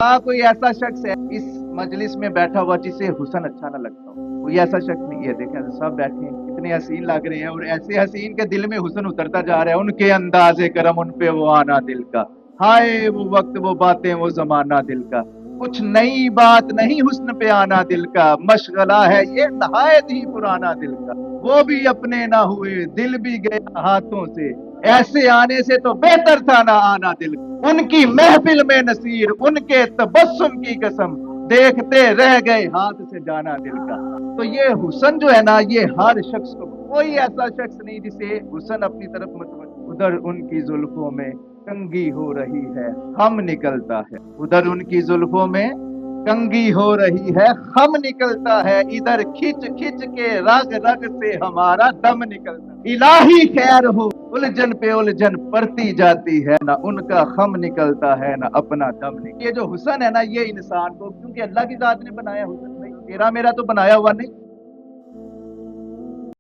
कोई ऐसा शख्स है इस मजलिस में बैठा हुआ जिसे हुस्न अच्छा ना लगता हो? कोई ऐसा शख्स नहीं है। देखें सब बैठे हैं, कितने हसीन लग रहे हैं, और ऐसे हसीन के दिल में हुस्न उतरता जा रहा है। उनके अंदाजे करम, उन पे वो आना दिल का, हाय वो वक्त वो बातें वो जमाना दिल का, कुछ नई बात नहीं हुस्न पे आना दिल का, मशगला है ये नहायत ही पुराना दिल का, वो भी अपने ना हुए दिल भी गया हाथों से, ऐसे आने से तो बेहतर था ना आना दिल का। उनकी महफिल में नसीर, उनके तबस्सुम की कसम, देखते रह गए हाथ से जाना दिल का। तो ये हुस्न जो है ना, ये हर शख्स को, कोई ऐसा शख्स नहीं जिसे हुस्न अपनी तरफ मतवज्जो। उधर उनकी जुल्फों में कंगी हो रही है, हम निकलता है, उधर उनकी जुल्फों में कंगी हो रही है, हम निकलता है, इधर खिंच खिंच के रग रग से हमारा दम निकलता है। इलाही खैर हो, उलझन पे उलझन पड़ती जाती है, ना उनका खम निकलता है ना अपना दम निकलता। ये जो हुस्न है ना, ये इंसान को, क्योंकि अल्लाह की जात ने बनाया हुस्न, भाई तेरा मेरा तो बनाया हुआ नहीं,